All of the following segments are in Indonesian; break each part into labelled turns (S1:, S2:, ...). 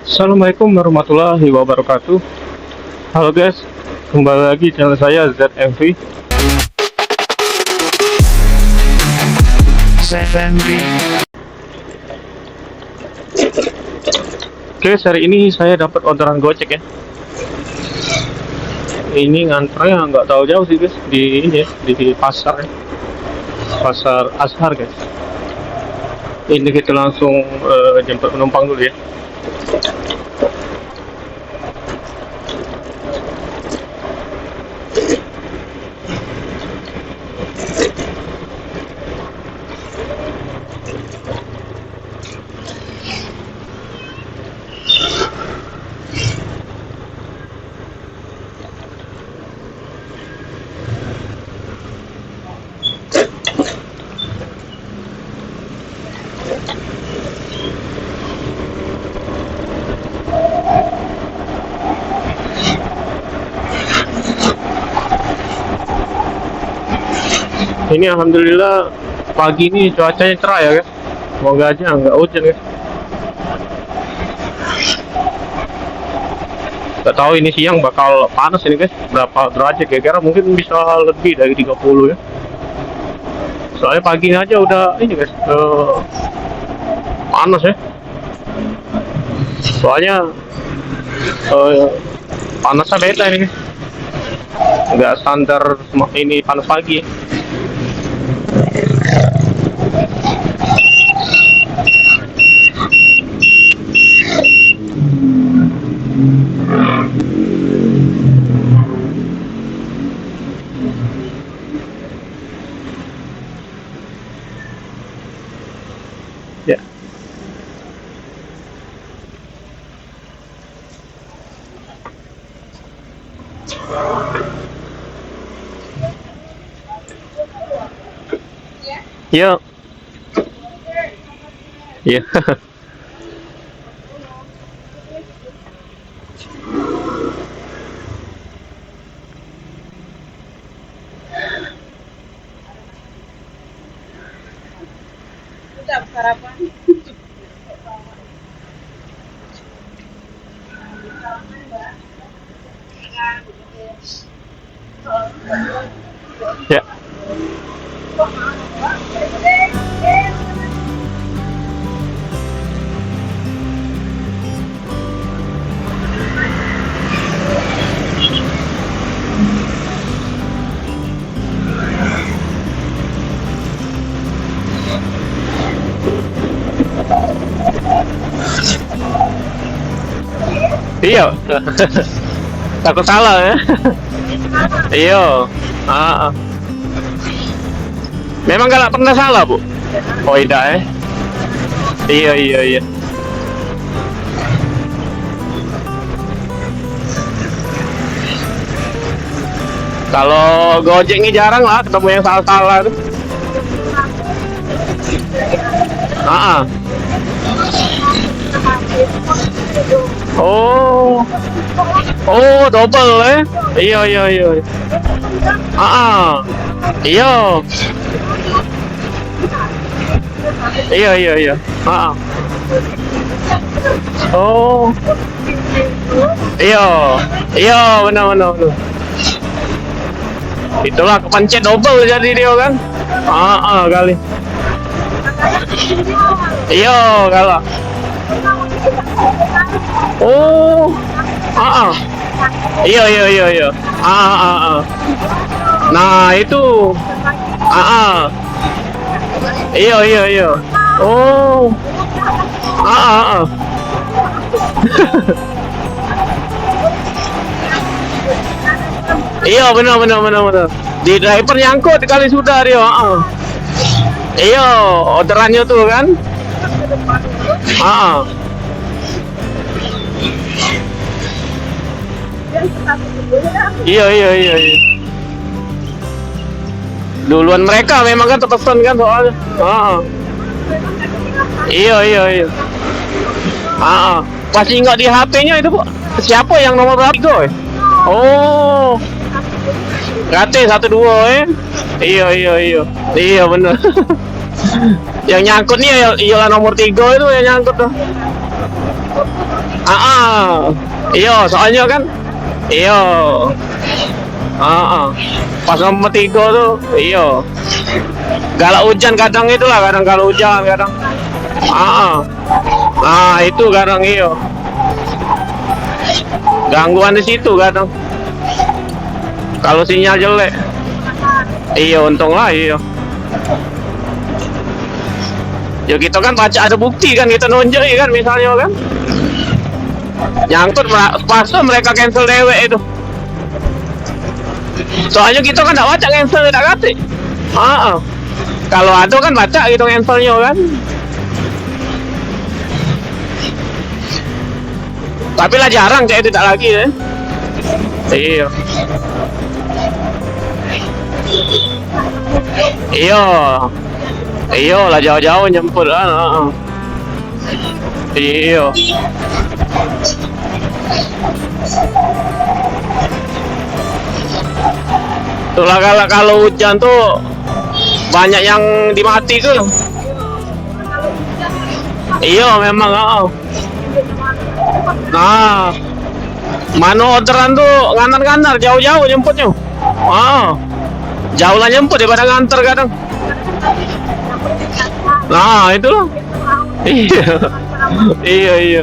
S1: Assalamualaikum warahmatullahi wabarakatuh. Halo guys, kembali lagi channel saya ZMV. Oke, hari ini saya dapat orderan Gojek ya. Ini nganternya nggak tahu jauh sih guys, di ini ya, di pasar ya. Pasar Ashar guys. Ini kita langsung jemput penumpang dulu ya. Ini alhamdulillah pagi ini cuacanya cerah ya guys. Semoga aja nggak hujan guys. Nggak tahu ini siang bakal panas ini guys. Berapa derajat kira-kira, mungkin bisa lebih dari 30 ya. Soalnya pagi ini aja udah ini guys, panas ya. Soalnya panasnya beda ini guys. Nggak standar ini panas pagi ya. Ya. Yuk. Ya.
S2: Udah sarapan.
S1: Ya. Iya. Takut salah ya. Iya. Memang nggak pernah salah bu. Oh tidak ya. Iya. Kalau Gojek ini jarang lah ketemu yang salah-salah tuh. Oh, double ya. Iya. Iya. Oh. Iya, benar. Itulah kepencet double jadi dia kan. Kali. Iya, kalau. Oh. Iya. Nah, itu. Iya. Oh. Iya, benar. Di driver nyangkut kali sudah dia. Iya, orderannya tuh kan. Iya. Duluan mereka memang kan terpesan kan soalnya. Iya. Pasti nggak di HP-nya itu bu. Siapa yang nomor berapa? Oh. Gratis 1 2 ya. Iya benar. Yang nyangkut nih iyalah nomor 3 itu yang nyangkut tuh. Iya, soalnya kan iya. Pas nomor 3 tuh iya. Galak hujan kadang itulah, kadang kalau hujan kadang. Nah, itu kadang iya. Gangguan di situ kadang. Kalau sinyal jelek. Iya, untung lah iya. Ya kita kan baca ada bukti kan, kita nunjuk kan misalnya kan. Nyangkut pas tuh mereka cancel dewek itu. Soalnya kita kan enggak baca cancel tidak kate. Kalau ada kan baca gitu cancelnya kan. Tapi lah jarang kayak tidak lagi ya. Iya. Iya lah jauh-jauh nyemput kan. Iya. Itulah kalau hujan tuh banyak yang dimati tuh. Iya memang. Nah, mana orderan tuh ngantar-ngantar jauh-jauh jemputnya. Jauh lah jemput daripada nganter kadang. Nah, itu loh. Iya.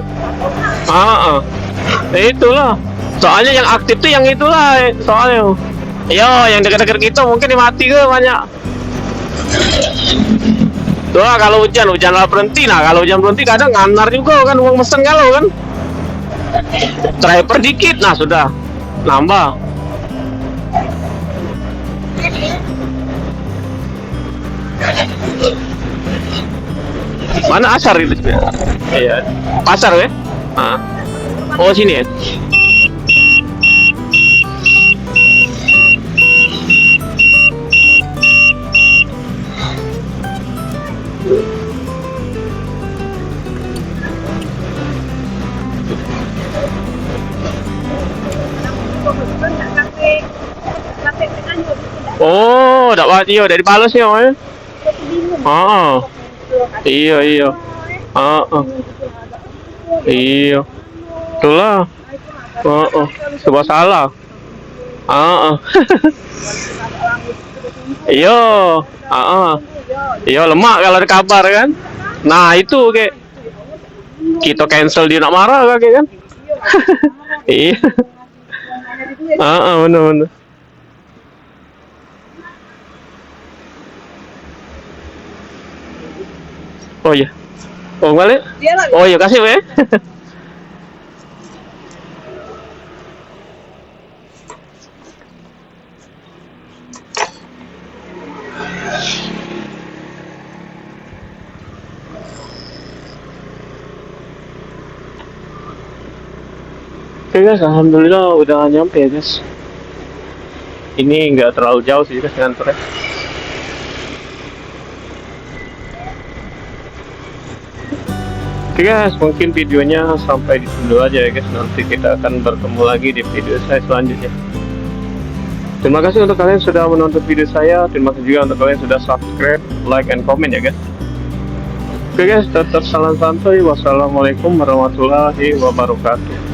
S1: Itulah. Soalnya yang aktif tuh yang itulah soalnya. Iya, yang dekat-dekat kita mungkin dimati ke banyak. Tuh kalau hujan lah berhenti. Nah, kalau hujan berhenti kadang ngantar juga kan uang mesen kalau kan. Driver dikit, nah sudah nambah. Mana asar itu? Iya, pasar ya? Oh sini ya. Oh, tak buat dia dari balas ya, eh? Iya. Iya. Itulah. Sebab salah. Iya. Iya lemak kalau ada kabar kan. Nah, itu kayak kita cancel dia nak marah kayak kan. Iya. Benar. Oh iya. Oh balik? Oh iya kasih weh. Oke guys, alhamdulillah udah nyampe guys. Ini nggak terlalu jauh sih guys nganternya. Oke guys, mungkin videonya sampai di sini dulu aja ya guys. Nanti kita akan bertemu lagi di video saya selanjutnya. Terima kasih untuk kalian sudah menonton video saya. Terima kasih juga untuk kalian sudah subscribe, like, and comment ya guys. Oke guys, tetap salam santuy. Wassalamualaikum warahmatullahi wabarakatuh.